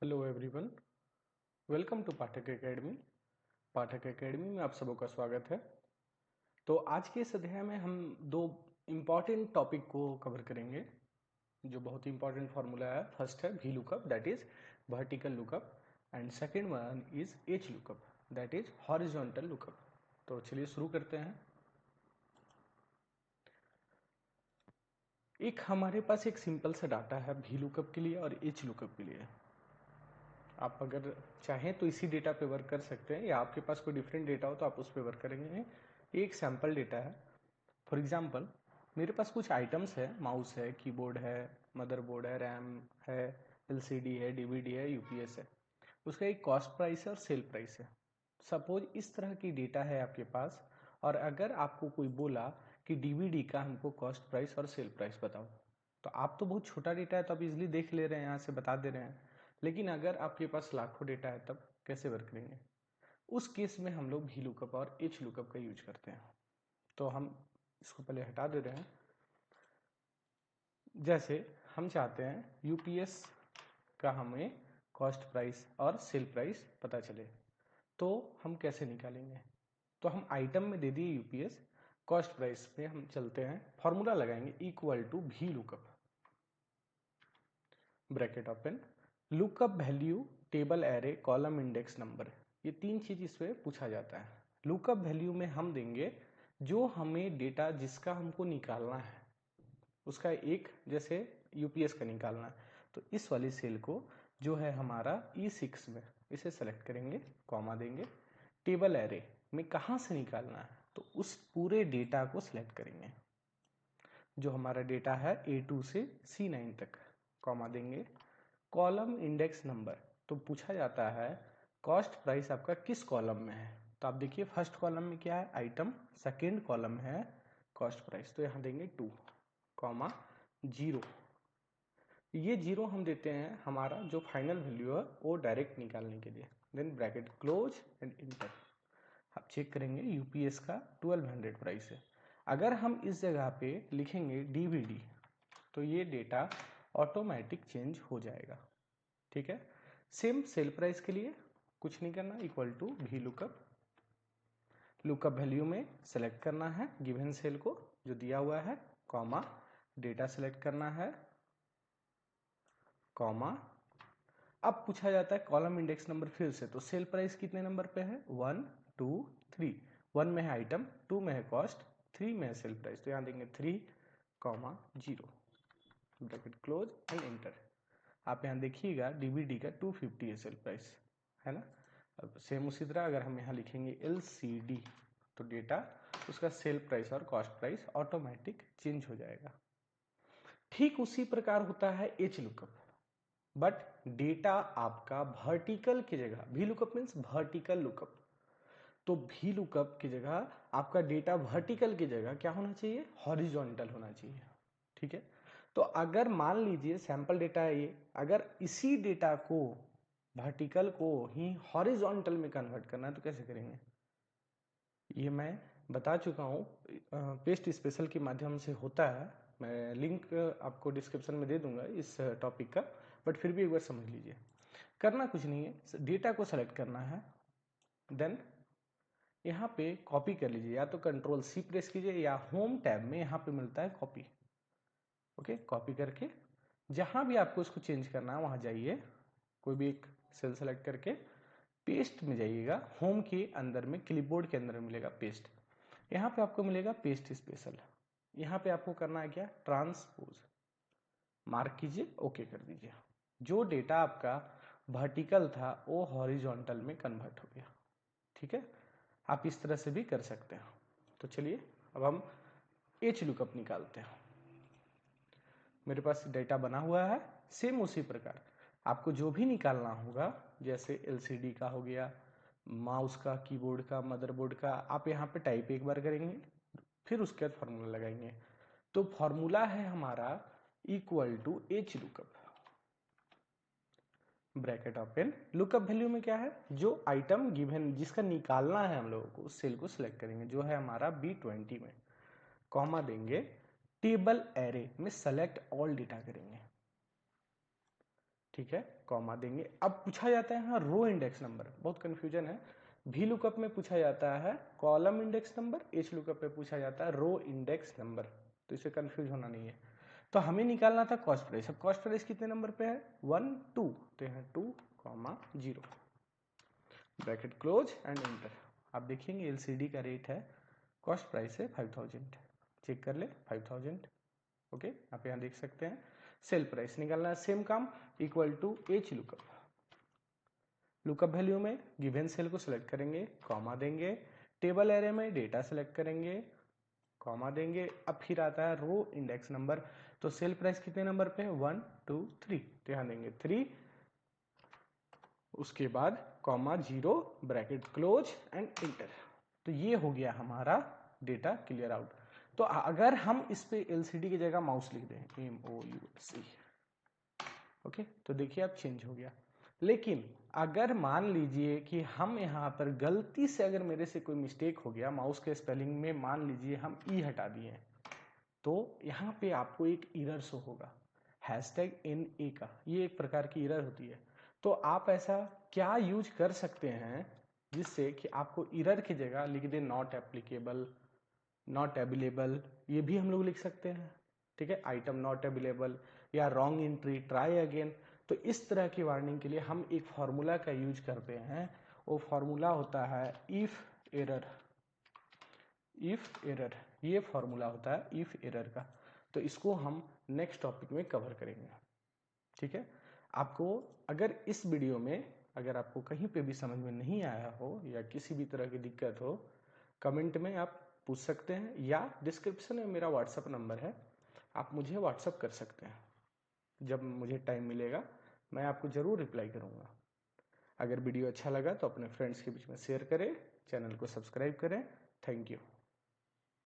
Hello everyone, welcome to Pathak academy. Pathak academy में आप सबों का स्वागत है। तो आज के इस अध्याय में हम दो इम्पॉर्टेंट टॉपिक को कवर करेंगे जो बहुत ही इंपॉर्टेंट फार्मूला है। फर्स्ट है V lookup, that is vertical lookup, and second one is H lookup, that is horizontal lookup. तो चलिए शुरू करते हैं। एक हमारे पास एक सिंपल सा डाटा है वी लुकअप के लिए और एच लुकअप के लिए। आप अगर चाहें तो इसी डेटा पे वर्क कर सकते हैं, या आपके पास कोई डिफरेंट डेटा हो तो आप उस पर वर्क करेंगे। ये एक सैम्पल डेटा है। फॉर एग्जांपल, मेरे पास कुछ आइटम्स है, माउस है, कीबोर्ड है, मदरबोर्ड है, रैम है, एलसीडी है, डीवीडी है, यूपीएस है। उसका एक कॉस्ट प्राइस है और सेल प्राइस है। सपोज इस तरह की डेटा है आपके पास, और अगर आपको कोई बोला कि डीवीडी का हमको कॉस्ट प्राइस और सेल प्राइस बताओ, तो आप तो बहुत छोटा डेटा है तो आप इजिली देख ले रहे हैं, यहाँ से बता दे रहे हैं। लेकिन अगर आपके पास लाखों डेटा है तब कैसे वर्क करेंगे? उस केस में हम लोग वी लुकअप और एच लुकअप का यूज करते हैं। तो हम इसको पहले हटा दे रहे हैं। जैसे हम चाहते हैं यूपीएस का हमें कॉस्ट प्राइस और सेल प्राइस पता चले, तो हम कैसे निकालेंगे? तो हम आइटम में दे दिए यूपीएस, कॉस्ट प्राइस पे हम चलते हैं, फॉर्मूला लगाएंगे equal to V lookup, bracket open, lookup value table array column index number. ये तीन चीज इसमें पूछा जाता है। लुकअप वैल्यू में हम देंगे जो हमें डेटा जिसका हमको निकालना है, उसका एक, जैसे यूपीएस का निकालना है तो इस वाली सेल को जो है हमारा E6 में, इसे सेलेक्ट करेंगे, कॉमा देंगे। टेबल एरे में कहाँ से निकालना है तो उस पूरे डेटा को सिलेक्ट करेंगे जो हमारा डेटा है A2 से C9 तक, कॉमा देंगे। कॉलम इंडेक्स नंबर, तो पूछा जाता है कॉस्ट प्राइस आपका किस कॉलम में है। तो आप देखिए फर्स्ट कॉलम में क्या है, आइटम, सेकेंड कॉलम है कॉस्ट प्राइस, तो यहाँ देंगे 2, कॉमा 0। ये 0 हम देते हैं हमारा जो फाइनल वैल्यू है वो डायरेक्ट निकालने के लिए। Then bracket close and enter. आप चेक करेंगे यूपीएस का 1200 प्राइस है। अगर हम इस जगह पे लिखेंगे डीवीडी तो ये डेटा ऑटोमेटिक चेंज हो जाएगा। ठीक है। सेम सेल प्राइस के लिए कुछ नहीं करना, equal to V lookup, lookup value में सेलेक्ट करना है गिवन सेल को जो दिया हुआ है, कॉमा डेटा सेलेक्ट करना है, कॉमा। अब पूछा जाता है कॉलम इंडेक्स नंबर फिर से, तो सेल प्राइस कितने नंबर पे है, 1 2 3। 1 में है आइटम, 2 में है कॉस्ट, 3 में है सेल प्राइस, तो यहाँ देंगे 3, comma 0, bracket close and enter. आप यहाँ देखिएगा डीवीडी का 250 है सेल प्राइस, है ना। अब सेम उसी तरह अगर हम यहाँ लिखेंगे एलसीडी तो डेटा उसका सेल प्राइस और कॉस्ट प्राइस ऑटोमेटिक चेंज हो जाएगा। ठीक उसी प्रकार होता है एच लुकअप, बट डेटा आपका वर्टिकल की जगह, V lookup means vertical lookup, तो वी लुकअप की जगह आपका डेटा वर्टिकल की जगह क्या होना चाहिए, हॉरिजॉन्टल होना चाहिए। ठीक है। तो अगर मान लीजिए सैंपल डेटा है ये, अगर इसी डेटा को वर्टिकल को ही हॉरिजॉन्टल में कन्वर्ट करना है तो कैसे करेंगे? ये मैं बता चुका हूँ, पेस्ट स्पेशल के माध्यम से होता है। मैं लिंक आपको डिस्क्रिप्शन में दे दूंगा इस टॉपिक का, बट फिर भी एक बार समझ लीजिए। करना कुछ नहीं है, डेटा को सेलेक्ट करना है, देन यहाँ पे कॉपी कर लीजिए, या तो कंट्रोल सी प्रेस कीजिए या होम टैब में यहाँ पे मिलता है कॉपी। ओके, कॉपी करके जहाँ भी आपको इसको चेंज करना है वहाँ जाइए, कोई भी एक सेल सेलेक्ट करके पेस्ट में जाइएगा। होम के अंदर में क्लिपबोर्ड के अंदर मिलेगा पेस्ट, यहाँ पे आपको मिलेगा पेस्ट स्पेशल। यहाँ पे आपको करना है क्या, ट्रांसपोज, मार्क कीजिए, ओके कर दीजिए। जो डेटा आपका वर्टिकल था वो हॉरिजॉन्टल में कन्वर्ट हो गया। ठीक है, आप इस तरह से भी कर सकते हैं। तो चलिए अब हम एच लुकअप निकालते हैं। मेरे पास डेटा बना हुआ है, सेम उसी प्रकार आपको जो भी निकालना होगा, जैसे एलसीडी का हो गया, माउस का, कीबोर्ड का, मदरबोर्ड का, आप यहाँ पे टाइप एक बार करेंगे, फिर उसके बाद फॉर्मूला लगाएंगे। तो फॉर्मूला है हमारा equal to H lookup, bracket open, lookup value में क्या है, जो आइटम गिवन जिसका निकालना है हम लोगों को, उस सेल को सिलेक्ट करेंगे जो है हमारा B20 में, कॉमा देंगे। टेबल एरे में सेलेक्ट ऑल डेटा करेंगे, ठीक है, कॉमा देंगे। अब पूछा जाता है यहाँ रो इंडेक्स नंबर, बहुत कंफ्यूजन है। वी लुकअप में पूछा जाता है column index number, H lookup में पूछा जाता है रो इंडेक्स नंबर, तो इसे कंफ्यूज होना नहीं है। तो हमें निकालना था कॉस्ट प्राइस। अब कॉस्ट प्राइस कितने नंबर पे है, 1 2, तो यहाँ 2 0 ब्रैकेट क्लोज एंड एंटर। आप देखेंगे एलसीडी का रेट है, कॉस्ट प्राइस है 5000, चेक कर ले 5000। ओके, आप यहाँ देख सकते हैं। सेल प्राइस निकालना है, सेम काम, equal to H lookup. Lookup value में गिवन सेल को सिलेक्ट करेंगे, कॉमा देंगे, टेबल एरे में डेटा सेलेक्ट करेंगे, कॉमा देंगे। अब फिर आता है रो इंडेक्स नंबर, तो सेल प्राइस कितने नंबर पे है, 1 2 3, तो यहाँ देंगे 3, उसके बाद comma 0 bracket close and inter. तो ये हो गया हमारा डेटा क्लियर आउट। तो अगर हम इस पे एलसीडी की जगह माउस लिख दें, MOUSE, ओके, तो देखिए अब चेंज हो गया। लेकिन अगर मान लीजिए कि हम यहाँ पर गलती से, अगर मेरे से कोई मिस्टेक हो गया माउस के स्पेलिंग में, मान लीजिए हम ई हटा दिए, तो यहाँ पे आपको एक एरर शो होगा, #NA का, ये एक प्रकार की एरर होती है। तो आप ऐसा क्या यूज कर सकते हैं जिससे कि आपको एरर की जगह लिख they not applicable, not available, ये भी हम लोग लिख सकते हैं, ठीक है, आइटम नॉट अवेलेबल या रॉन्ग एंट्री, ट्राई अगेन। तो इस तरह की वार्निंग के लिए हम एक फॉर्मूला का यूज करते हैं, वो फॉर्मूला होता है इफ एरर। इफ एरर, ये फॉर्मूला होता है इफ एरर का। तो इसको हम नेक्स्ट टॉपिक में कवर करेंगे, ठीक है। आपको अगर इस वीडियो में अगर आपको कहीं पे भी समझ में नहीं आया हो या किसी भी तरह की दिक्कत हो, कमेंट में आप पूछ सकते हैं, या डिस्क्रिप्शन में मेरा व्हाट्सअप नंबर है, आप मुझे व्हाट्सअप कर सकते हैं। जब मुझे टाइम मिलेगा मैं आपको ज़रूर रिप्लाई करूँगा। अगर वीडियो अच्छा लगा तो अपने फ्रेंड्स के बीच में शेयर करें, चैनल को सब्सक्राइब करें। Thank you.